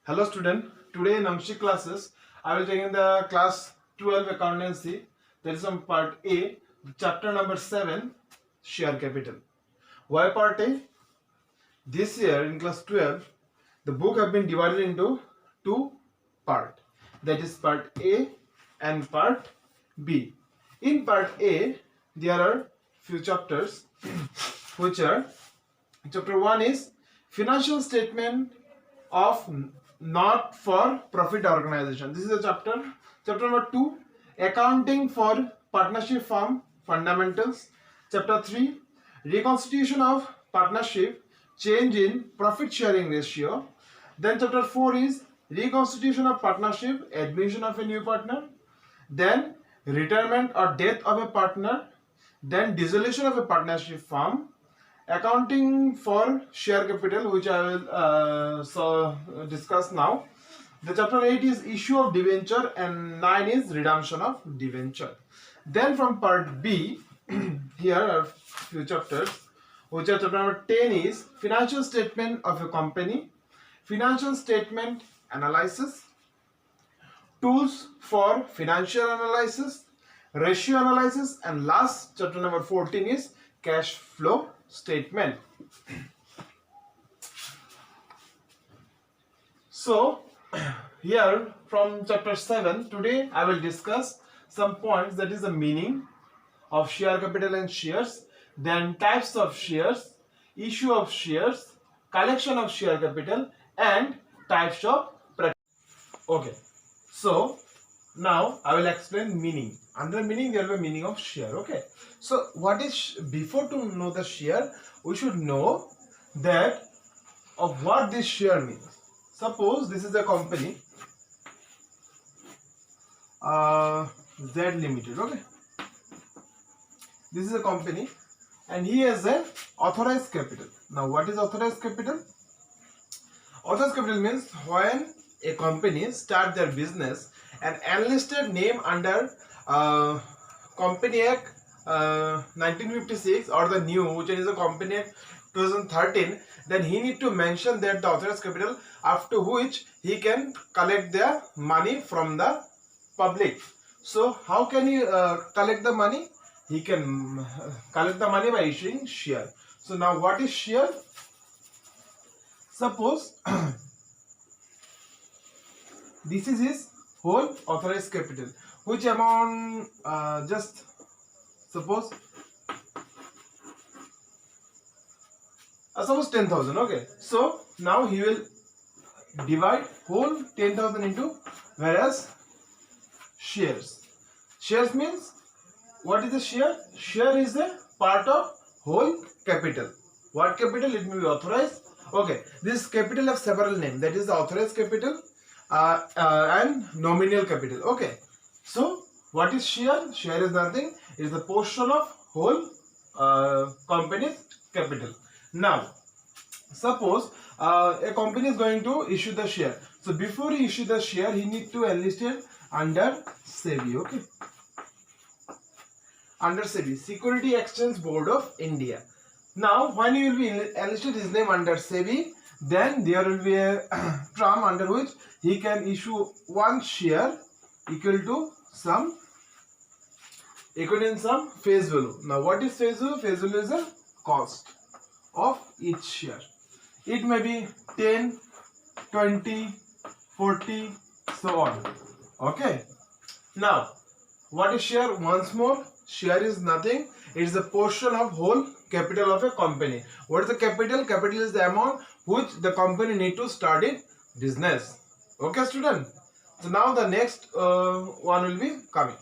Hello student, today in Amshi classes, I will take in the class 12 accountancy. There is some part A, chapter number 7, share capital. Why part A? This year in class 12, the book have been divided into two parts. That is part A and part B. In part A, there are few chapters which are chapter 1 is financial statement of not for profit organization. This is a chapter. Chapter number 2, accounting for partnership firm fundamentals. Chapter 3, reconstitution of partnership, change in profit sharing ratio. Then chapter 4 is reconstitution of partnership, admission of a new partner. Then retirement or death of a partner. Then dissolution of a partnership firm, accounting for share capital, which I will discuss now. The chapter 8 is issue of debenture and 9 is redemption of debenture. Then from part B, here are few chapters, which are chapter number 10 is financial statement of a company, financial statement analysis, tools for financial analysis, ratio analysis, and last chapter number 14 is cash flow statement. So here from chapter 7, today I will discuss some points, that is the meaning of share capital and shares, then types of shares, issue of shares, collection of share capital, and types of practice. Okay, so now I will explain meaning. Under meaning there will be meaning of share. Okay, so what is, before to know the share, we should know that of what this share means. Suppose this is a company Z Limited. Okay, this is a company and he has an authorized capital. Now what is authorized capital? Authorized capital means when a company start their business and enlisted name under Company Act 1956 or the new, which is a Company Act 2013, then he need to mention that the authorized capital, after which he can collect the money from the public. So how can he collect the money? He can collect the money by issuing share. So now what is share? Suppose this is his whole authorized capital, which amount, just suppose 10,000. Okay, so now he will divide whole 10,000 into various shares. Shares means, what is the share? Share is a part of whole capital. What capital? It may be authorized. Okay, this capital have several names, that is the authorized capital and nominal capital. Okay, so what is share? Share is nothing, it is the portion of whole company's capital. Now suppose a company is going to issue the share. So before he issue the share, he need to enlist it under SEBI. Okay, under SEBI, Security Exchange Board of India. Now when he will be enlisted his name under SEBI, then there will be a term under which he can issue one share equal to some face value. Now what is face value? Face value is a cost of each share. It may be 10, 20, 40, so on. Okay, now what is share? Once more, share is nothing, it is a portion of whole capital of a company. What is the capital? Capital is the amount which the company need to start its business. Okay student, so now the next one will be coming.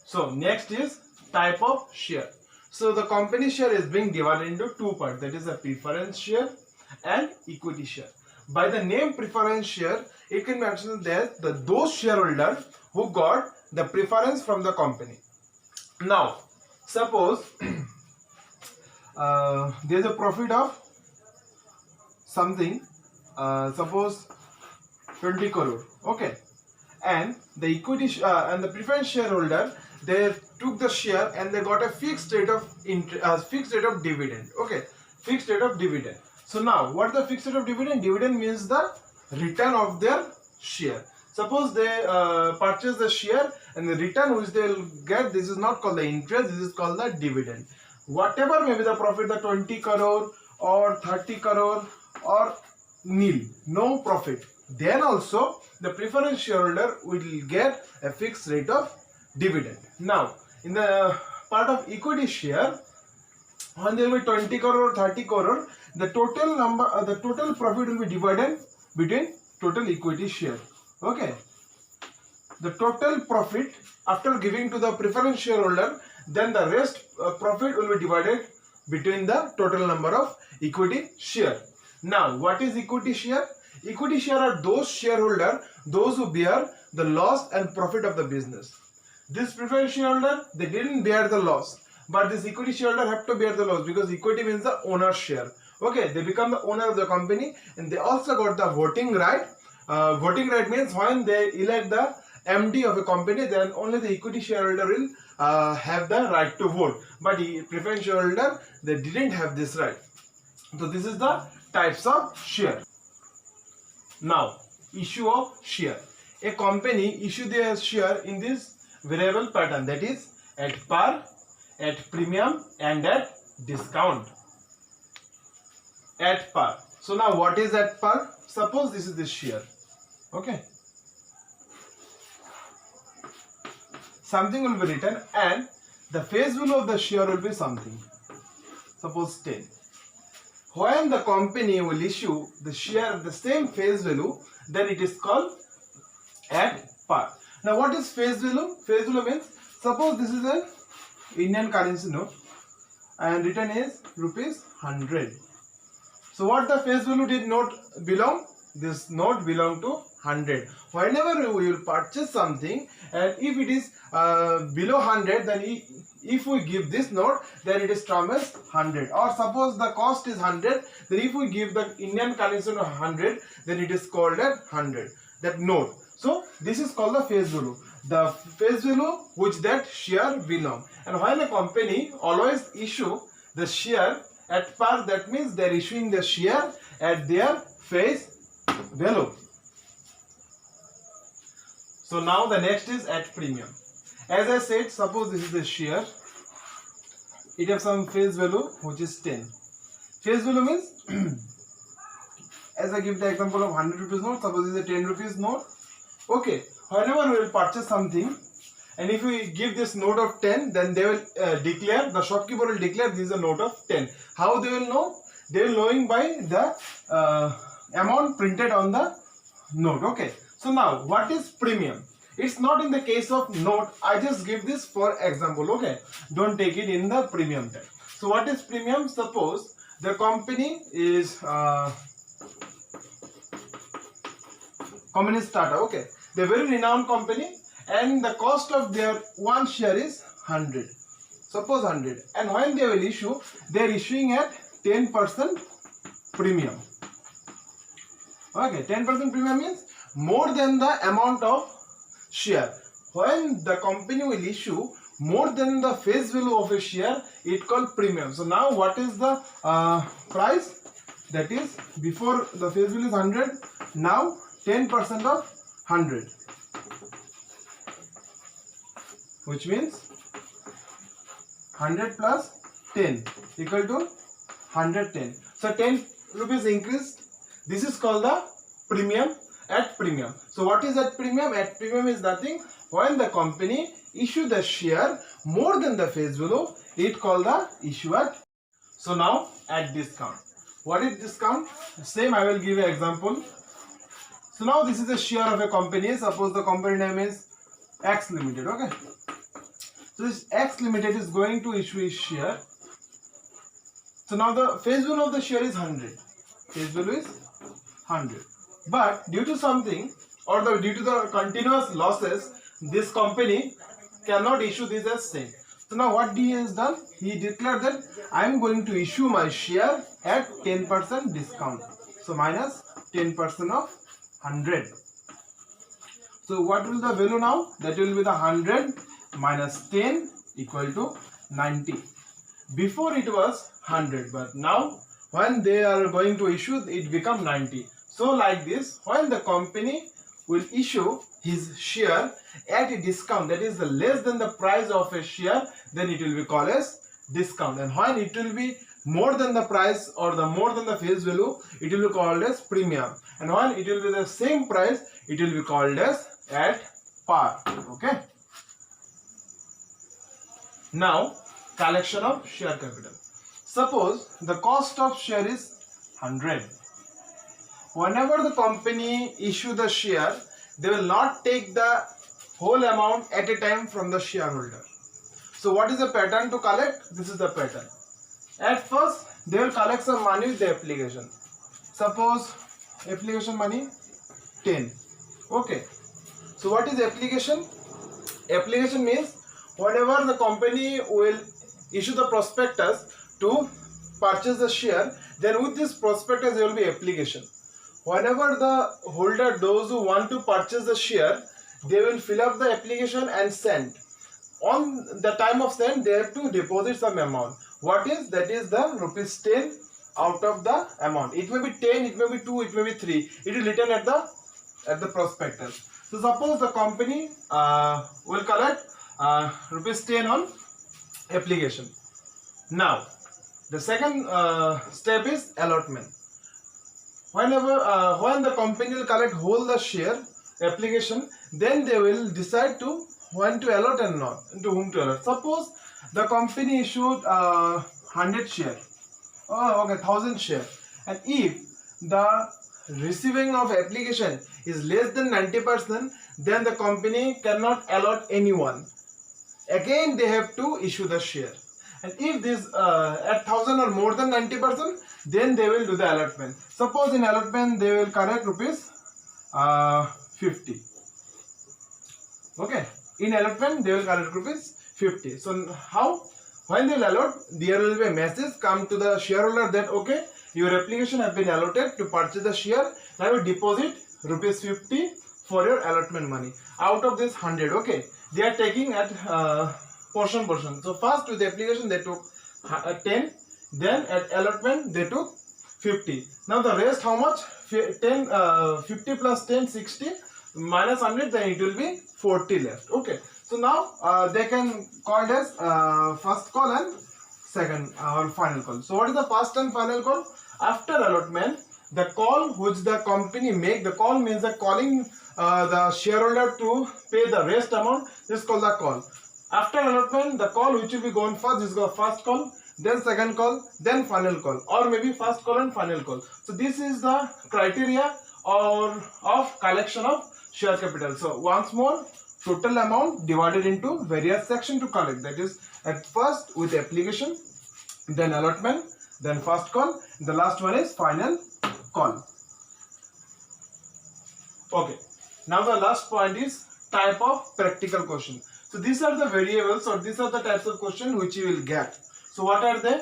So next is type of share. So the company share is being divided into two parts, that is a preference share and equity share. By the name preference share, it can be mentioned that those shareholders who got the preference from the company. Now suppose there is a profit of something, suppose 20 crore. Okay, and the equity and the preference shareholder, they took the share and they got a fixed rate of dividend. Okay, fixed rate of dividend. So now, what is the fixed rate of dividend? Dividend means the return of their share. Suppose they purchase the share and the return which they will get, this is not called the interest, this is called the dividend. Whatever may be the profit, the 20 crore or 30 crore or nil, no profit, then also the preference shareholder will get a fixed rate of dividend. Now, in the part of equity share, when there will be 20 crore or 30 crore, the total profit will be divided between total equity share. Okay, the total profit after giving to the preference shareholder, then the rest profit will be divided between the total number of equity share. Now, what is equity share? Equity share are those shareholder, those who bear the loss and profit of the business. This preference shareholder, they didn't bear the loss, but this equity shareholder have to bear the loss because equity means the owner share. Okay, they become the owner of the company and they also got the voting right. Voting right means when they elect the MD of a company, then only the equity shareholder will have the right to vote. But the preference shareholder, they didn't have this right. So this is the types of share. Now, issue of share. A company issue their share in this variable pattern, that is at par, at premium and at discount. At par. So now what is at par? Suppose this is the share. Okay. Something will be written and the face value of the share will be something. Suppose 10. When the company will issue the share at the same face value, then it is called at par. Now what is face value? Face value means, suppose this is an Indian currency note and written is rupees 100. So what the face value did not belong? This note belong to 100. Whenever we will purchase something and if it is below 100, then if we give this note, then it is termed as 100. Or suppose the cost is 100, then if we give the Indian currency note 100, then it is called as 100, that note. So this is called the face value. The face value which that share belong. And when a company always issue the share at par, that means they are issuing the share at their face value. So now the next is at premium. As I said, suppose this is the share. It has some face value which is 10. Face value means as I give the example of 100 rupees note, suppose this is a 10 rupees note. Okay, whenever we will purchase something and if we give this note of 10, then they will declare, the shopkeeper will declare this is a note of 10. How they will know? They will knowing by the amount printed on the note. Okay, so now what is premium? It's not in the case of note. I just give this for example. Okay, don't take it in the premium type. So what is premium? Suppose the company is Communist Tata. Okay, they're very renowned company and the cost of their one share is 100. Suppose 100, and when they will issue, they are issuing at 10% premium. Okay, 10% premium means more than the amount of share. When the company will issue more than the face value of a share, it called premium. So now what is the price? That is, before the face value is 100, now 10% of 100, which means 100 plus 10 equal to 110. So 10 rupees increased. This is called the premium at premium. So what is at premium? At premium is nothing. When the company issue the share more than the face value, it called the issue at. So now at discount. What is discount? Same, I will give you an example. So now this is a share of a company. Suppose the company name is X Limited. Okay. So this X Limited is going to issue a share. So now the face value of the share is 100. Face value is 100. But due to something or due to the continuous losses, this company cannot issue this as same. So now what he has done? He declared that I am going to issue my share at 10% discount. So minus 10% of 100. So what will the value now? That will be the 100 minus 10 equal to 90. Before it was 100, but now when they are going to issue, it become 90. So like this, when the company will issue his share at a discount, that is the less than the price of a share, then it will be called as discount. And when it will be more than the price or the more than the face value, it will be called as premium. And when it will be the same price, it will be called as at par. Okay. Now, collection of share capital. Suppose the cost of share is 100. Whenever the company issue the share, they will not take the whole amount at a time from the shareholder. So what is the pattern to collect? This is the pattern. At first, they will collect some money with the application. Suppose application money 10. Okay. So what is application? Application means whenever the company will issue the prospectus to purchase the share, then with this prospectus there will be application. Whenever the holder, those who want to purchase the share, they will fill up the application and send. On the time of send, they have to deposit some amount. What is that? Is the rupees 10 out of the amount. It may be 10, it may be 2, it may be 3. It is written at the prospectus. So suppose the company will collect rupees 10 on application. Now the second step is allotment. When the company will collect whole the share application, then they will decide to when to allot and not, and to whom to allot. Suppose the company issued 100 share, 1000 share, and if the receiving of application is less than 90%, then the company cannot allot anyone. Again they have to issue the share. And if this at 1000 or more than 90%, then they will do the allotment. Suppose in allotment they will collect rupees 50. Okay, in allotment they will collect rupees 50. So how? When they will allot, there will be a message come to the shareholder that okay, your application has been allotted to purchase the share. Now you deposit rupees 50 for your allotment money out of this 100. Okay, they are taking at portion. So first with the application they took 10, then at allotment they took 50. Now the rest how much? 50 plus 10, 60 minus 100, then it will be 40 left. Okay, so now they can call it as first call and second or final call. So what is the first and final call? After allotment, the call which the company make, the call means the calling the shareholder to pay the rest amount, this is called the call. After allotment, the call which will be going first is the first call, then second call, then final call, or maybe first call and final call. So this is the criteria of collection of share capital. So once more, total amount divided into various sections to collect. That is at first with application, then allotment, then first call, the last one is final call. Okay, now the last point is type of practical question. So these are the variables or these are the types of question which you will get. So what are they?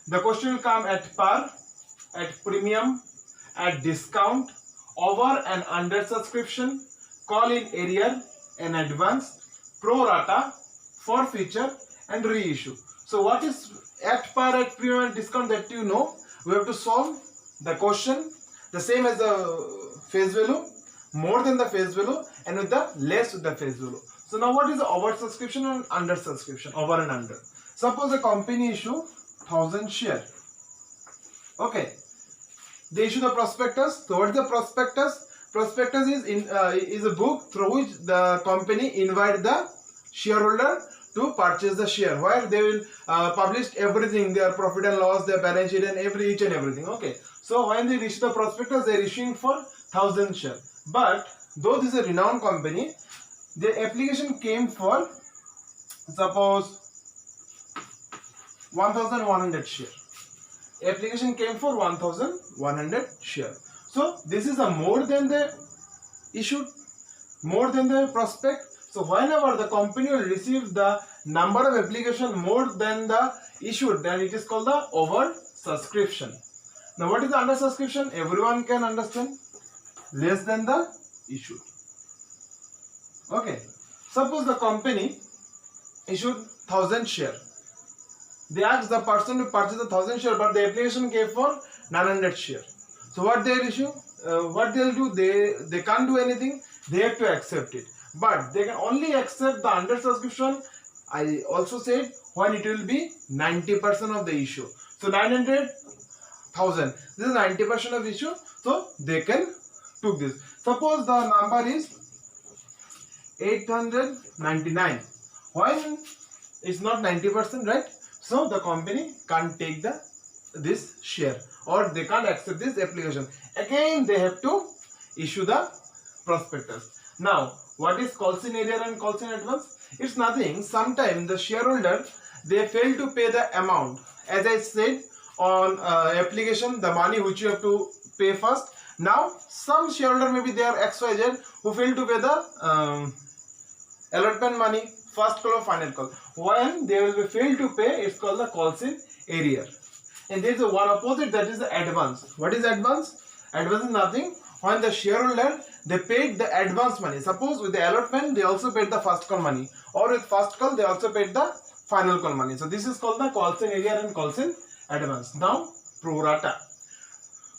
The question will come at par, at premium, at discount, over and under subscription, call in arrear, in advance, pro rata, forfeiture and reissue. So what is at par, at premium and discount, that you know? We have to solve the question the same as the face value, more than the face value, and with the less with the face value. So now what is the over subscription and under subscription? Over and under. Suppose the company issue 1000 share. Okay, they issue the prospectus. So what is the prospectus? Prospectus is a book through which the company invite the shareholder to purchase the share, where they will publish everything, their profit and loss, their balance sheet, and each and everything. Okay, so when they issue the prospectus, they are issuing for 1000 share. But though this is a renowned company, the application came for suppose 1100 share. Application came for 1100 share. So this is a more than the issued, more than the prospect. So whenever the company will receive the number of application more than the issued, then it is called the over subscription. Now what is the under subscription? Everyone can understand. Less than the issued. Okay. Suppose the company issued 1000 share. they asked the person to purchase 1,000 share, but the application came for 900 share. So what they'll issue? What they'll do? They can't do anything. They have to accept it, but they can only accept the under subscription. I also said when it will be 90% of the issue. So 900,000. This is 90% of issue. So they can took this. Suppose the number is 899. When it's not 90%, right? So the company can't take this share, or they can't accept this application. Again, they have to issue the prospectus. Now, what is calls in arrear and calls in advance? It's nothing. Sometimes the shareholder, they fail to pay the amount. As I said on application, the money which you have to pay first. Now, some shareholder, maybe they are XYZ, who fail to pay the allotment money, first call or final call. When they will be failed to pay, it's called the calls in arrear. And there is a one opposite, that is the advance. What is advance? Advance is nothing. When the shareholder, they paid the advance money. Suppose with the allotment, they also paid the first call money, or with first call, they also paid the final call money. So this is called the calls in arrear and calls in advance. Now, pro rata.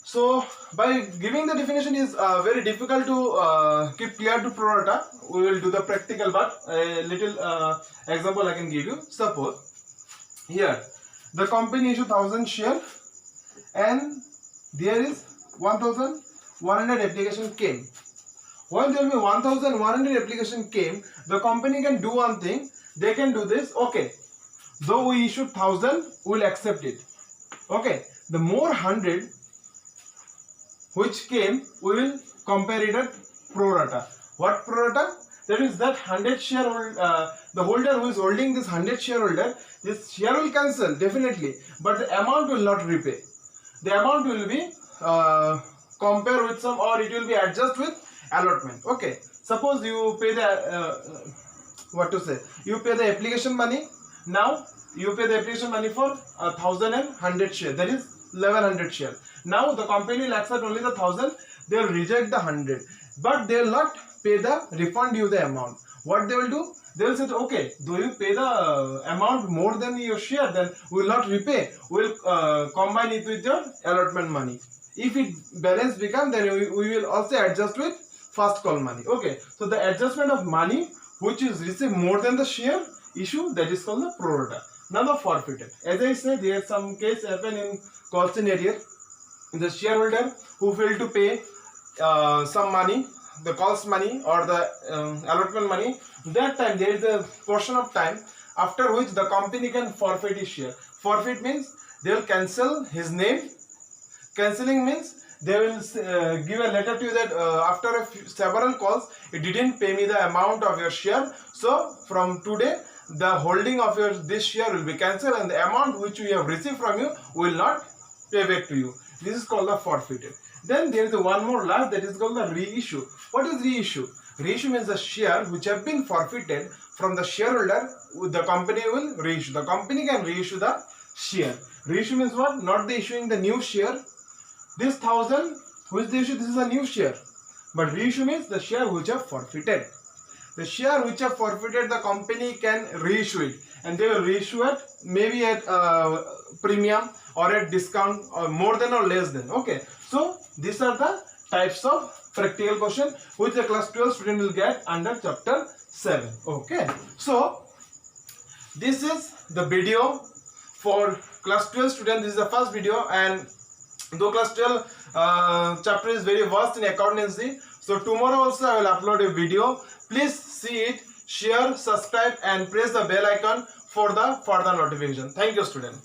So by giving the definition is very difficult to keep clear to pro rata. We will do the practical, but a little example I can give you. Suppose here the company issue 1,000 share and there is 1,100 application came. When there will be 1,100 application came, the company can do one thing. They can do this. Okay, though we issued 1,000, we will accept it. Okay, the more 100 which came, we will compare it at pro rata. What pro rata? That is that 100 shareholder, the holder who is holding this 100 shareholder, this share will cancel definitely, but the amount will not repay. The amount will be compare with some, or it will be adjust with allotment. Okay, suppose you pay the you pay the application money. Now you pay the application money for 1,100 share, that is 1,100 share. Now the company will accept only the 1,000. They will reject the 100, but they will not pay the refund you the amount. What they will do? They will say, okay, though you pay the amount more than your share, then we will not repay. We will combine it with your allotment money. If it balance become, then we will also adjust with first call money. Okay, so the adjustment of money which is received more than the share issue, that is called the pro rata. Now the forfeited. As I said, there is some case happen in calls in arrear. The shareholder who failed to pay some money, the calls money or the allotment money, that time there is a portion of time after which the company can forfeit his share. Forfeit means they will cancel his name. Cancelling means they will give a letter to you that after several calls, it didn't pay me the amount of your share. So from today, the holding of your this share will be cancelled, and the amount which we have received from you will not pay back to you. This is called the forfeited. Then there is one more last, that is called the reissue. What is reissue? Reissue means the share which have been forfeited from the shareholder, the company will reissue. The company can reissue the share. Reissue means what? Not the issuing the new share. This 1,000 which they issue, this is a new share. But reissue means the share which have forfeited. The share which have forfeited, the company can reissue it, and they will reissue it maybe at premium or at discount, or more than or less than. Okay, so these are the types of practical question which the class 12 student will get under chapter 7. Okay, so this is the video for class 12 student. This is the first video, and though class 12 chapter is very vast in accountancy, so tomorrow also I will upload a video. Please see it, share, subscribe and press the bell icon for the further notification. Thank you, student.